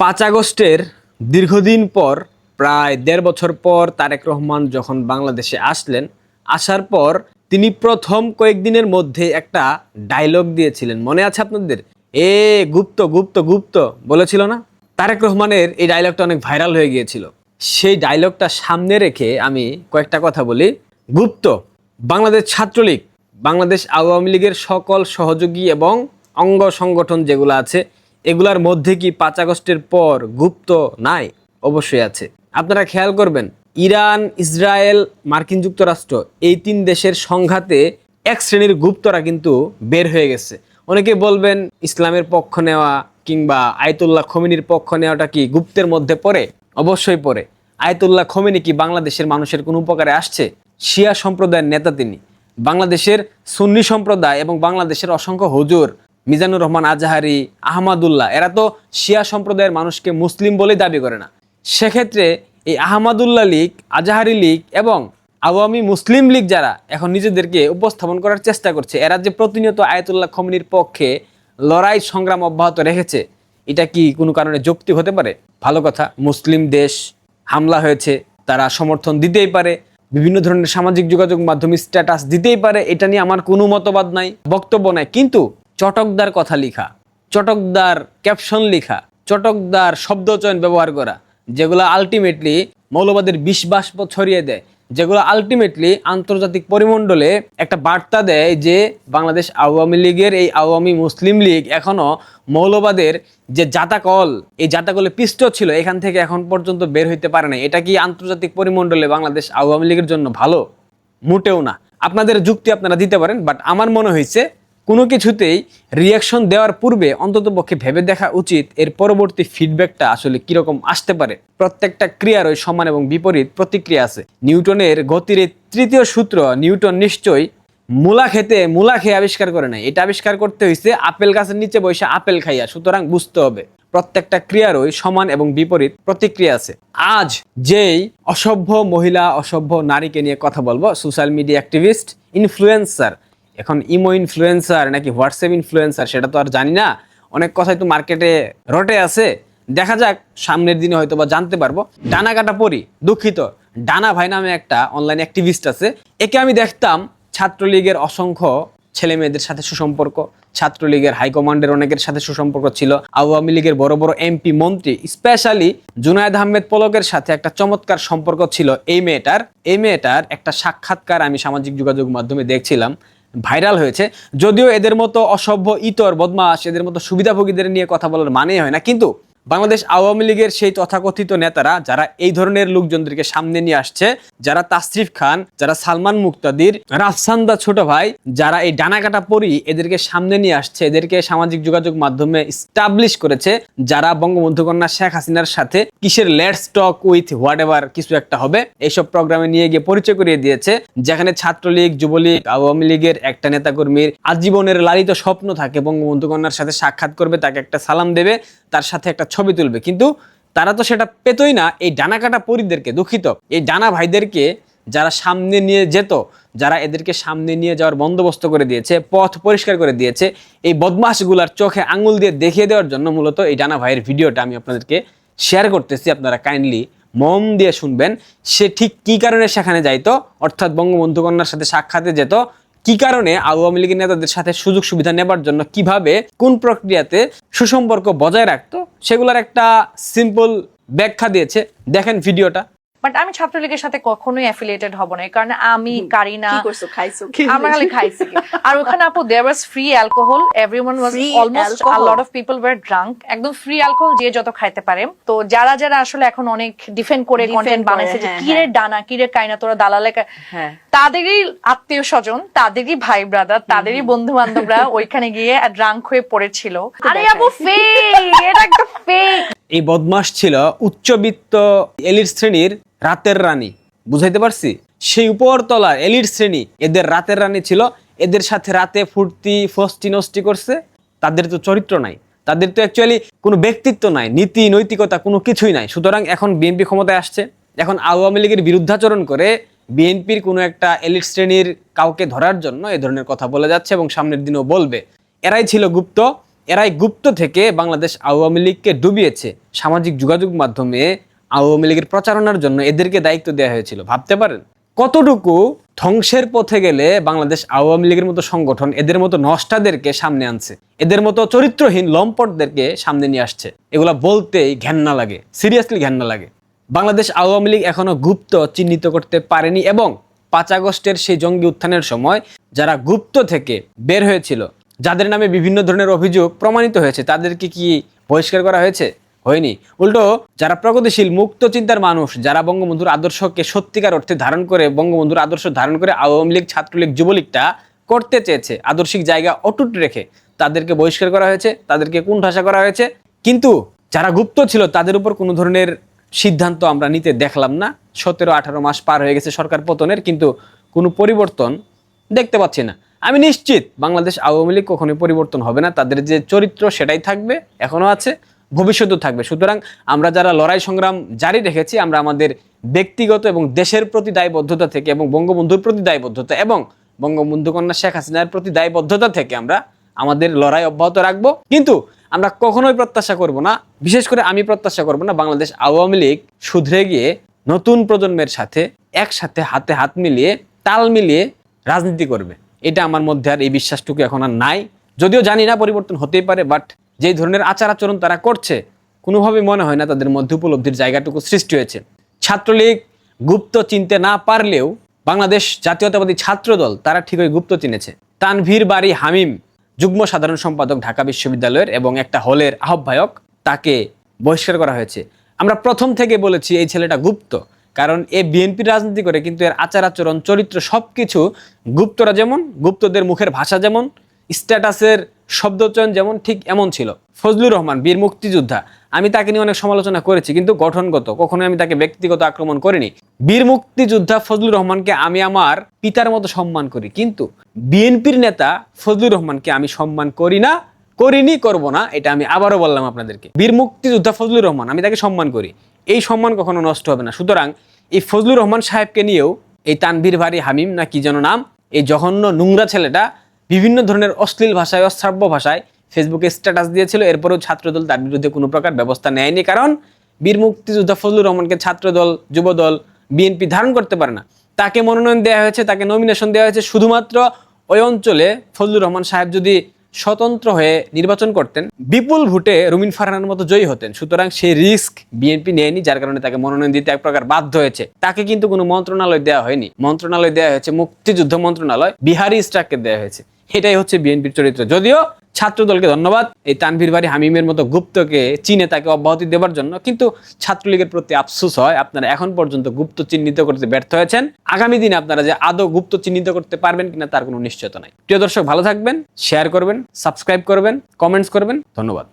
5 আগস্টের দীর্ঘদিন পর প্রায় 1.5 বছর পর তারেক রহমান যখন বাংলাদেশে আসলেন, আসার পর তিনি প্রথম কয়েকদিনের মধ্যে একটা ডায়লগ দিয়েছিলেন, মনে আছে আপনাদের? এ গুপ্ত গুপ্ত গুপ্ত বলেছিল না? তারেক রহমানের এই ডায়লগটা অনেক ভাইরাল হয়ে গিয়েছিল। সেই ডায়লগটা সামনে রেখে আমি কয়েকটা কথা বলি। গুপ্ত, বাংলাদেশ ছাত্রলীগ, বাংলাদেশ আওয়ামী লীগের সকল সহযোগী এবং অঙ্গ সংগঠন যেগুলো আছে এগুলার মধ্যে কি 5 আগস্টের পর গুপ্ত নাই? অবশ্যই আছে। আপনারা খেয়াল করবেন, ইরান, ইসরায়েল, মার্কিন যুক্তরাষ্ট্র এই 3 দেশের সংঘাতে এক শ্রেণীর গুপ্তরা কিন্তু বের হয়ে গেছে। অনেকে বলবেন ইসলামের পক্ষ নেওয়া কিংবা আয়াতুল্লাহ খোমেনির পক্ষ নেওয়াটা কি গুপ্তের মধ্যে পড়ে? অবশ্যই পড়ে। আয়াতুল্লাহ খোমেনি কি বাংলাদেশের মানুষের কোনো উপকারে আসছে? শিয়া সম্প্রদায়ের নেতা তিনি। বাংলাদেশের সুন্নি সম্প্রদায় এবং বাংলাদেশের অসংখ্য হুজুর, মিজানুর রহমান আজাহারি, আহমাদুল্লাহ, এরা তো শিয়া সম্প্রদায়ের মানুষকে মুসলিম বলেই দাবি করে না। সেক্ষেত্রে এই আহমাদুল্লাহ লীগ, আজাহারি লীগ এবং আওয়ামী মুসলিম লীগ যারা এখন নিজেদেরকে উপস্থাপন করার চেষ্টা করছে, এরা যে প্রতিনিয়ত আয়াতুল্লাহ খোমেনির পক্ষে লড়াই সংগ্রাম অব্যাহত রেখেছে, এটা কি কোনো কারণে যৌক্তিক হতে পারে? ভালো কথা, মুসলিম দেশ, হামলা হয়েছে, তারা সমর্থন দিতেই পারে, বিভিন্ন ধরনের সামাজিক যোগাযোগ মাধ্যমে স্ট্যাটাস দিতেই পারে, এটা নিয়ে আমার কোনো মতবাদ নাই, বক্তব্য নাই। কিন্তু চটকদার কথা লিখা, চটকদার ক্যাপশন লিখা, চটকদার শব্দচয়ন ব্যবহার করা, যেগুলো আলটিমেটলি মৌলবাদের বিষ-বাষ্প ছড়িয়ে দেয়, যেগুলো আলটিমেটলি আন্তর্জাতিক পরিমণ্ডলে একটা বার্তা দেয় যে বাংলাদেশ আওয়ামী লীগের এই আওয়ামী মুসলিম লীগ এখনো মৌলবাদের যে জাতাকল, এই জাতাকলে পিষ্ট ছিল, এখান থেকে এখন পর্যন্ত বের হইতে পারে না। এটা কি আন্তর্জাতিক পরিমণ্ডলে বাংলাদেশ আওয়ামী লীগের জন্য ভালো? মোটেও না। আপনাদের যুক্তি আপনারা দিতে পারেন, বাট আমার মনে হয়েছে কোনো কিছুতেই রিয়াকশন দেওয়ার পূর্বে অন্ততপক্ষে ভেবে দেখা উচিত এর পরবর্তী ফিডব্যাকটা আসলে কিরকম আসতে পারে। প্রত্যেকটা ক্রিয়ার ওই সমান এবং বিপরীত প্রতিক্রিয়া আছে। নিউটনের গতির তৃতীয় সূত্র নিউটন নিশ্চয়ই মূলা খেয়ে আবিষ্কার করে নাই, এটা আবিষ্কার করতে হয়েছে আপেল গাছের নিচে বসে আপেল খাইয়া। সুতরাং বুঝতে হবে প্রত্যেকটা ক্রিয়ারই সমান এবং বিপরীত প্রতিক্রিয়া আছে। আজ যেই অসভ্য মহিলা, অসভ্য নারীকে নিয়ে কথা বলবো, সোশ্যাল মিডিয়া অ্যাক্টিভিস্ট, ইনফ্লুয়েন্সার, এখন ইমো ইনফ্লুয়েন্সার নাকি হোয়াটসঅ্যাপ ইনফ্লুয়েন্সার সেটা তো আর জানি না, অনেক কথাই তো মার্কেটে রটে আছে। দেখা যাক, সামনের দিনে হয়তো বা জানতে পারবো। ডানা কাটা পরি, দুঃখিত, ডানা ভাই নামে একটা অনলাইন অ্যাক্টিভিস্ট আছে। একে আমি দেখতাম ছাত্রলীগের অসংখ্য ছেলে মেয়েদের সাথে সুসম্পর্ক, ছাত্রলীগের হাইকমান্ডের অনেকের সাথে সুসম্পর্ক ছিল, আওয়ামী লীগের বড় বড় এমপি মন্ত্রী, স্পেশালি জুনায়েদ আহমেদ পলকের সাথে একটা চমৎকার সম্পর্ক ছিল এই মেয়েটার একটা সাক্ষাৎকার আমি সামাজিক যোগাযোগ মাধ্যমে দেখছিলাম, ভাইরাল হয়েছে। যদিও এদের মতো অসভ্য, ইতর, বদমাশ, এদের মতো সুবিধাভোগীদের নিয়ে কথা বলার মানেই হয় না, কিন্তু বাংলাদেশ আওয়ামী লীগের সেই তথাকথিত নেতারা যারা এই ধরনের লোকজনদেরকে সামনে নিয়ে আসছে, যারা তাসরিফ খান, যারা সালমান মুক্তাদির, রাফসান্দা ছোট ভাই, যারা এই ডানাকাটা পরি এদেরকে সামনে নিয়ে আসছে, এদেরকে সামাজিক যোগাযোগ মাধ্যমে স্টাবলিশ করেছে, যারা বঙ্গবন্ধু কন্যা শেখ হাসিনার সাথে কিসের let's talk with what ever কিছু একটা হবে এইসব প্রোগ্রামে নিয়ে গিয়ে পরিচয় করিয়ে দিয়েছে, যেখানে ছাত্রলীগ, যুবলীগ, আওয়ামী লীগের একটা নেতাকর্মীর আজীবনের লালিত স্বপ্ন থাকে বঙ্গবন্ধু কন্যার সাথে সাক্ষাৎ করবে, তাকে একটা সালাম দেবে, তার সাথে একটা ছবি তুলবে। কিন্তু তারা তো সেটা পেতই না। এই ডানা কাটা পরিদেরকে, দুঃখিত, এই ডানা ভাইদেরকে যারা সামনে নিয়ে যেত, যারা এদেরকে সামনে নিয়ে যাওয়ার বন্দোবস্ত করে দিয়েছে, পথ পরিষ্কার করে দিয়েছে, এই বদমাশগুলার চোখে আঙুল দিয়ে দেখিয়ে দেওয়ার জন্য মূলত এই ডানা ভাইয়ের ভিডিওটা আমি আপনাদেরকে শেয়ার করতেছি। আপনারা কাইন্ডলি মন দিয়ে শুনবেন। সে ঠিক কি কারণে সেখানে যাইতো, অর্থাৎ বঙ্গবন্ধু কন্যার সাথে সাক্ষাতে যেত, কি কারণে আওয়ামী লীগের নেতাদের সাথে সুযোগ সুবিধা নেবার জন্য কিভাবে কোন প্রক্রিয়াতে সুসম্পর্ক বজায় রাখতো, সেগুলোর একটা সিম্পল ব্যাখ্যা দিয়েছে। দেখেন ভিডিওটা। বাট আমি ছাত্রলীগের সাথে কখনোই অ্যাফিলিয়েটেড হব না, কারণ আমি কারিনা আমরা খালি খাইছি। আর ওখানে আপু there was free alcohol, everyone was almost a lot of people were drunk, একদম ফ্রি অ্যালকোহল, যে যত খাইতে পারে। তো যারা যারা আসলে এখন অনেক ডিফেন্ড করে কন্টেন্ট বানাইছে যে কিরে ডানা, কিরে কাইনা, তোরা দালালে, তাদেরই আত্মীয় স্বজন, তাদেরই ভাই ব্রাদার, তাদেরই বন্ধু বান্ধবরা ওইখানে গিয়ে ড্রাঙ্ক হয়ে পড়েছিল। আরে আপু ফেক, এটা একটা ফেক। এই বদমাশ ছিল উচ্চবিত্ত এলিট শ্রেণীর রাতের রানী, বুঝাইতে পারছি? সেই উপরতলার এলিট শ্রেণী এদের রাতের রানী ছিল। এদের সাথে রাতে ফুর্তি ফস্তি নষ্টি করছে। তাদের তো চরিত্র নাই, তাদের তো অ্যাকচুয়ালি কোনো ব্যক্তিত্ব নাই, নীতি নৈতিকতা কোনো কিছুই নাই। সুতরাং এখন বিএনপি ক্ষমতায় আসছে, এখন আওয়ামী লীগের বিরুদ্ধাচরণ করে বিএনপির কোনো একটা এলিট শ্রেণীর কাউকে ধরার জন্য এ ধরনের কথা বলে যাচ্ছে এবং সামনের দিনেও বলবে। এরাই ছিল গুপ্ত, এরাই গুপ্ত থেকে বাংলাদেশ আওয়ামী লীগকে ডুবিয়েছে। সামাজিক যোগাযোগ মাধ্যমে আওয়ামী লীগের প্রচারণার জন্য এদেরকে দায়িত্ব দেওয়া হয়েছিল। ভাবতে পারেন কতটুকু ধ্বংসের পথে গেলে বাংলাদেশ আওয়ামী লীগের মতো সংগঠন এদের মতো নষ্টাদেরকে সামনে আনছে, এদের মতো চরিত্রহীন লম্পটদেরকে সামনে নিয়ে আসছে। এগুলা বলতেই ঘেন্না লাগে, সিরিয়াসলি ঘেন্না লাগে। বাংলাদেশ আওয়ামী লীগ এখনো গুপ্ত চিহ্নিত করতে পারেনি এবং 5 আগস্টের সেই জঙ্গি উত্থানের সময় যারা গুপ্ত থেকে বের হয়েছিল, যাদের নামে বিভিন্ন ধরনের অভিযোগ প্রমাণিত হয়েছে, তাদেরকে কি বহিষ্কার করা হয়েছে? হয়নি। উল্টো যারা প্রগতিশীল মুক্ত চিন্তার মানুষ, যারা বঙ্গবন্ধুর আদর্শকে সত্যিকার অর্থে ধারণ করে, বঙ্গবন্ধুর আদর্শ ধারণ করে আওয়ামী লীগ, ছাত্রলীগ, যুবলীগটা করতে চেয়েছে আদর্শিক জায়গা অটুট রেখে, তাদেরকে বহিষ্কার করা হয়েছে, তাদেরকে কুণ্ঠাসা করা হয়েছে। কিন্তু যারা গুপ্ত ছিল তাদের উপর কোনো ধরনের সিদ্ধান্ত আমরা নিতে দেখলাম না। 17-18 মাস পার হয়ে গেছে সরকার পতনের, কিন্তু কোনো পরিবর্তন দেখতে পাচ্ছি না। আমি নিশ্চিত বাংলাদেশ আওয়ামী লীগ কখনোই পরিবর্তন হবে না। তাদের যে চরিত্র সেটাই থাকবে, এখনো আছে, ভবিষ্যতেও থাকবে। সুতরাং আমরা যারা লড়াই সংগ্রাম জারি রেখেছি, আমরা আমাদের ব্যক্তিগত এবং দেশের প্রতি দায়বদ্ধতা থেকে এবং বঙ্গবন্ধুর প্রতি দায়বদ্ধতা এবং বঙ্গবন্ধু কন্যা শেখ হাসিনার প্রতি দায়বদ্ধতা থেকে আমরা আমাদের লড়াই অব্যাহত রাখবো। কিন্তু আমরা কখনোই প্রত্যাশা করব না, বিশেষ করে আমি প্রত্যাশা করব না বাংলাদেশ আওয়ামী লীগ শুধরে গিয়ে নতুন প্রজন্মের সাথে একসাথে হাতে হাত মিলিয়ে তাল মিলিয়ে রাজনীতি করবে। এটা আমার মধ্যে আর এই বিশ্বাসটুকু এখন আর নাই। যদিও জানি না পরিবর্তন হতেই পারে, বাট যেই ধরনের আচার আচরণ তারা করছে, কোনোভাবে মনে হয় না তাদের মধ্যে উপলব্ধির জায়গাটুকু সৃষ্টি হয়েছে। ছাত্রলীগ গুপ্ত চিনতে না পারলেও বাংলাদেশ জাতীয়তাবাদী ছাত্রদল তারা ঠিকই গুপ্ত চিনেছে। তানভীর বারী হামিম, যুগ্ম সাধারণ সম্পাদক ঢাকা বিশ্ববিদ্যালয়ের এবং একটা হলের আহ্বায়ক, তাকে বহিষ্কার করা হয়েছে। আমরা প্রথম থেকে বলেছি এই ছেলেটা গুপ্ত, কারণ এ বিএনপির রাজনীতি করে, কিন্তু এর আচার আচরণ, চরিত্র সবকিছু গুপ্তরা যেমন, গুপ্তদের মুখের ভাষা যেমন, স্ট্যাটাসের শব্দচয়ন যেমন, ঠিক এমন ছিল। ফজলুর রহমান বীর মুক্তিযোদ্ধা, আমি তাকে নিয়ে অনেক সমালোচনা করেছি, কিন্তু গঠনগত, কখনোই আমি তাকে ব্যক্তিগত আক্রমণ করিনি। বীর মুক্তিযোদ্ধা ফজলুর রহমানকে আমি আমার পিতার মতো সম্মান করি, কিন্তু বিএনপির নেতা ফজলুর রহমানকে আমি সম্মান করি না, করিনি, করব না। এটা আমি আবারও বললাম আপনাদেরকে। বীর মুক্তিযোদ্ধা ফজলুর রহমান, আমি তাকে সম্মান করি, এই সম্মান কখনো নষ্ট হবে না। সুতরাং এই ফজলুর রহমান সাহেবকে নিয়েও এই তানভীর বারী হামিম না কি যেন নাম, এই জঘন্য নোংরা ছেলেটা বিভিন্ন ধরনের অশ্লীল ভাষায়, অশ্রাব্য ভাষায় ফেসবুকে স্ট্যাটাস দিয়েছিল। এরপরেও ছাত্রদল তার বিরুদ্ধে কোনো প্রকার ব্যবস্থা নেয়নি, কারণ বীর মুক্তিযোদ্ধা ফজলুর রহমানকে ছাত্রদল, যুবদল, বিএনপি ধারণ করতে পারে না। তাকে মনোনয়ন দেওয়া হয়েছে, তাকে নমিনেশন দেওয়া হয়েছে শুধুমাত্র ওই অঞ্চলে ফজলুর রহমান সাহেব যদি স্বতন্ত্র হয়ে নির্বাচন করতেন, বিপুল ভোটে রুমিন ফারহানের মতো জয়ী হতেন। সুতরাং সেই রিস্ক বিএনপি নেয়নি, যার কারণে তাকে মনোনয়ন দিতে এক প্রকার বাধ্য হয়েছে। তাকে কিন্তু কোনো মন্ত্রণালয় দেওয়া হয়নি, মন্ত্রণালয় দেওয়া হয়েছে মুক্তিযুদ্ধ মন্ত্রণালয়, বিহারি স্টাককে দেওয়া হয়েছে। এটাই হচ্ছে বিএনপির চরিত্র। যদিও ছাত্রদলকে ধন্যবাদ এই তানভীর বারী হামিমের মতো গুপ্তকে চিনে তাকে অব্যাহতি দেওয়ার জন্য, কিন্তু ছাত্রলীগের প্রতি আফসোস হয় আপনারা এখন পর্যন্ত গুপ্ত চিহ্নিত করতে ব্যর্থ হয়েছেন। আগামী দিনে আপনারা যে আদৌ গুপ্ত চিহ্নিত করতে পারবেন কিনা তার কোনো নিশ্চয়তা নাই। প্রিয় দর্শক, ভালো থাকবেন, শেয়ার করবেন, সাবস্ক্রাইব করবেন, কমেন্টস করবেন। ধন্যবাদ।